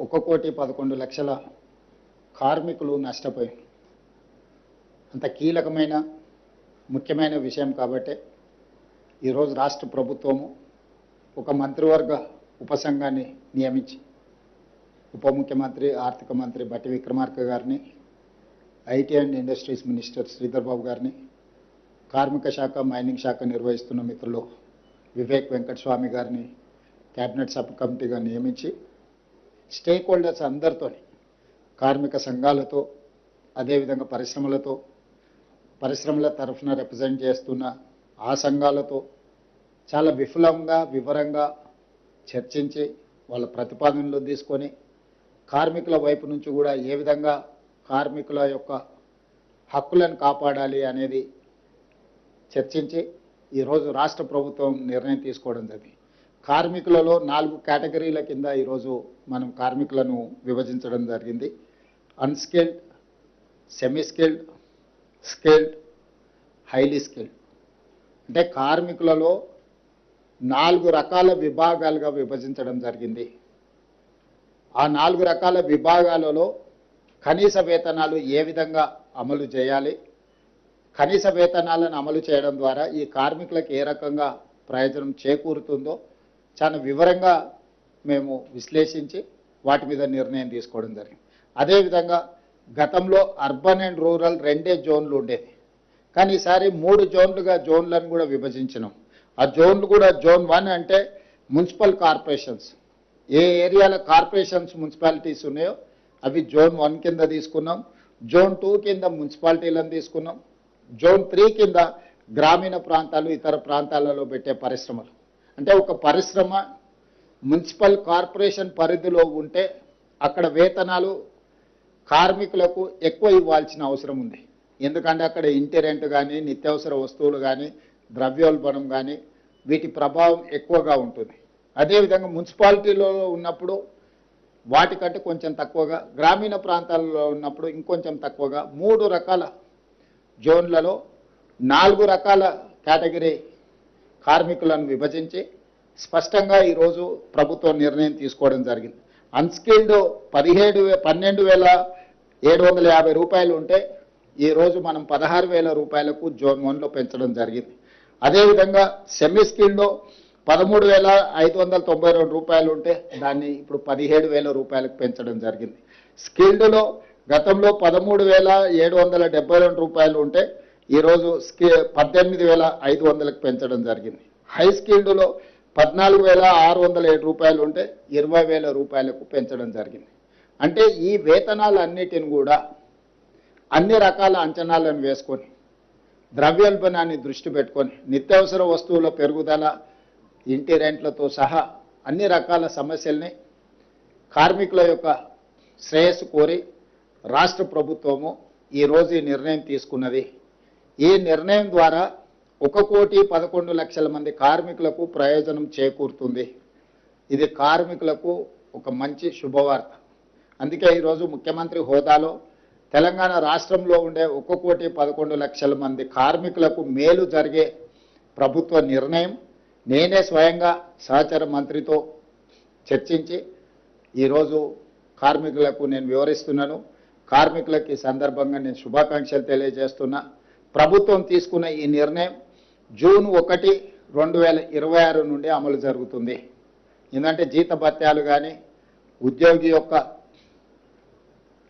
1,11,00,000 కార్మికులు నష్టపోయారు. అంత కీలకమైన ముఖ్యమైన విషయం కాబట్టి ఈరోజు రాష్ట్ర ప్రభుత్వము ఒక మంత్రివర్గ ఉపసంఘాన్ని నియమించి ఉప ముఖ్యమంత్రి ఆర్థిక మంత్రి బట్టి విక్రమార్క గారిని, IT and industries minister Sridhar Babu గారిని, కార్మిక శాఖ మైనింగ్ శాఖ నిర్వహిస్తున్న మిత్రులు వివేక్ వెంకటస్వామి గారిని క్యాబినెట్ సబ్ కమిటీగా నియమించి స్టేక్ హోల్డర్స్ అందరితో, కార్మిక సంఘాలతో, అదేవిధంగా పరిశ్రమల తరఫున రిప్రజెంట్ చేస్తున్న ఆ సంఘాలతో చాలా వివరంగా చర్చించి వాళ్ళ ప్రతిపాదనలు తీసుకొని కార్మికుల వైపు నుంచి కూడా ఏ విధంగా కార్మికుల యొక్క హక్కులను కాపాడాలి అనేది చర్చించి ఈరోజు రాష్ట్ర ప్రభుత్వం నిర్ణయం తీసుకోవడం జరిగింది. కార్మికులలో 4 కేటగిరీల కింద ఈరోజు మనం కార్మికులను విభజించడం జరిగింది. Unskilled, semi skilled, skilled, highly skilled. అంటే కార్మికులలో 4 రకాల విభాగాలుగా విభజించడం జరిగింది. ఆ 4 రకాల విభాగాలలో కనీస వేతనాలు ఏ విధంగా అమలు చేయాలి, కనీస వేతనాలను అమలు చేయడం ద్వారా ఈ కార్మికులకు ఏ రకంగా ప్రయోజనం చేకూరుతుందో చాలా వివరంగా మేము విశ్లేషించి వాటి మీద నిర్ణయం తీసుకోవడం జరిగింది. అదేవిధంగా గతంలో అర్బన్ అండ్ రూరల్ 2 జోన్లు ఉండేది, కానీ ఈసారి 3 జోన్లను కూడా విభజించినాం. ఆ జోన్లు కూడా జోన్ 1 అంటే మున్సిపల్ కార్పొరేషన్స్, ఏ ఏరియాల కార్పొరేషన్స్ మున్సిపాలిటీస్ ఉన్నాయో అవి జోన్ 1 కింద తీసుకున్నాం. జోన్ 2 కింద మున్సిపాలిటీలను తీసుకున్నాం. జోన్ 3 కింద గ్రామీణ ప్రాంతాలు, ఇతర ప్రాంతాలలో పెట్టే పరిశ్రమలు. అంటే ఒక పరిశ్రమ మున్సిపల్ కార్పొరేషన్ పరిధిలో ఉంటే అక్కడ వేతనాలు కార్మికులకు ఎక్కువ ఇవ్వాల్సిన అవసరం ఉంది. ఎందుకంటే అక్కడ ఇంటి రెంట్ కానీ, నిత్యావసర వస్తువులు కానీ, ద్రవ్యోల్బణం కానీ వీటి ప్రభావం ఎక్కువగా ఉంటుంది. అదేవిధంగా మున్సిపాలిటీలో ఉన్నప్పుడు వాటికంటే కొంచెం తక్కువగా, గ్రామీణ ప్రాంతాల్లో ఉన్నప్పుడు ఇంకొంచెం తక్కువగా 3 రకాల జోన్లలో 4 రకాల కేటగిరీ కార్మికులను విభజించి స్పష్టంగా ఈరోజు ప్రభుత్వం నిర్ణయం తీసుకోవడం జరిగింది. అన్స్కిల్డ్ 12,750 రూపాయలు ఉంటే ఈరోజు మనం 16,000 రూపాయలకు జోన్ 1లో పెంచడం జరిగింది. అదేవిధంగా సెమీ స్కిల్డ్లో 13,592 రూపాయలు ఉంటే దాన్ని ఇప్పుడు 17,000 రూపాయలకు పెంచడం జరిగింది. స్కిల్డ్లో గతంలో 13,772 రూపాయలు ఉంటే ఈరోజు 18,500లకు పెంచడం జరిగింది. హై స్కిల్డ్లో 14,607 రూపాయలు ఉంటే 20,000 రూపాయలకు పెంచడం జరిగింది. అంటే ఈ వేతనాలన్నిటిని కూడా అన్ని రకాల అంచనాలను వేసుకొని, ద్రవ్యోల్బణాన్ని దృష్టి పెట్టుకొని, నిత్యావసర వస్తువుల పెరుగుదల, ఇంటి రెంట్లతో సహా అన్ని రకాల సమస్యల్ని కార్మికుల యొక్క శ్రేయస్సు కోరి రాష్ట్ర ప్రభుత్వము ఈరోజు ఈ నిర్ణయం తీసుకున్నది. ఈ నిర్ణయం ద్వారా 1,11,00,000 మంది కార్మికులకు ప్రయోజనం చేకూరుతుంది. ఇది కార్మికులకు ఒక మంచి శుభవార్త. అందుకే ఈరోజు ముఖ్యమంత్రి హోదాలో తెలంగాణ రాష్ట్రంలో ఉండే 1,11,00,000 మంది కార్మికులకు మేలు జరిగే ప్రభుత్వ నిర్ణయం నేనే స్వయంగా సహచర మంత్రితో చర్చించి ఈరోజు కార్మికులకు నేను వివరిస్తున్నాను. కార్మికులకు ఈ సందర్భంగా నేను శుభాకాంక్షలు తెలియజేస్తున్నా. ప్రభుత్వం తీసుకున్న ఈ నిర్ణయం జూన్ 1, 2026 నుండి అమలు జరుగుతుంది. ఎందుకంటే జీతభత్యాలు కానీ, ఉద్యోగి యొక్క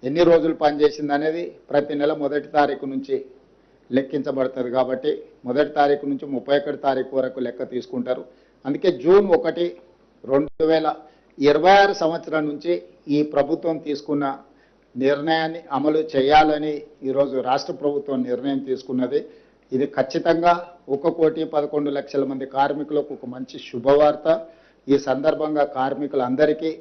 ఎన్ని రోజులు పనిచేసింది అనేది ప్రతి నెల 1వ తారీఖు నుంచి లెక్కించబడుతుంది. కాబట్టి 1వ తారీఖు నుంచి 31వ తారీఖు వరకు లెక్క తీసుకుంటారు. అందుకే జూన్ 1, 2026 సంవత్సరం నుంచి ఈ ప్రభుత్వం తీసుకున్న నిర్ణయాన్ని అమలు చేయాలని ఈరోజు రాష్ట్ర ప్రభుత్వం నిర్ణయం తీసుకున్నది. ఇది ఖచ్చితంగా 1,11,00,000 మంది కార్మికులకు ఒక మంచి శుభవార్త. ఈ సందర్భంగా కార్మికులందరికీ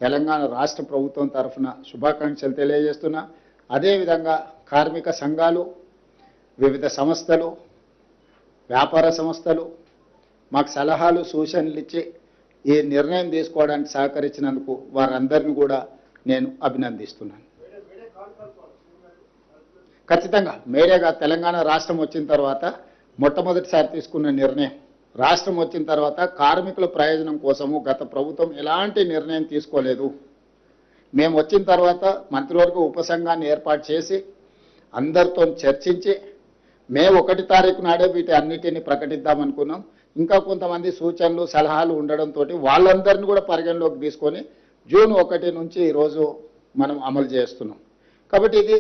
తెలంగాణ రాష్ట్ర ప్రభుత్వం తరఫున శుభాకాంక్షలు తెలియజేస్తున్నా. అదేవిధంగా కార్మిక సంఘాలు, వివిధ సంస్థలు, వ్యాపార సంస్థలు మాకు సలహాలు సూచనలు ఇచ్చి ఈ నిర్ణయం తీసుకోవడానికి సహకరించినందుకు వారందరినీ కూడా నేను అభినందిస్తున్నాను. ఖచ్చితంగా మేరేగా తెలంగాణ రాష్ట్రం వచ్చిన తర్వాత మొట్టమొదటిసారి తీసుకున్న నిర్ణయం. రాష్ట్రం వచ్చిన తర్వాత కార్మికుల ప్రయోజనం కోసము గత ప్రభుత్వం ఎలాంటి నిర్ణయం తీసుకోలేదు. మేము వచ్చిన తర్వాత మంత్రివర్గ ఉపసంఘాన్ని ఏర్పాటు చేసి అందరితో చర్చించి మే 1 తారీఖు నాడే వీటి అన్నిటిని ప్రకటిద్దామనుకున్నాం. ఇంకా కొంతమంది సూచనలు సలహాలు ఉండడంతో వాళ్ళందరినీ కూడా పరిగణలోకి తీసుకొని జూన్ 1 నుంచి ఈరోజు మనం అమలు చేస్తున్నాం. కాబట్టి ఇది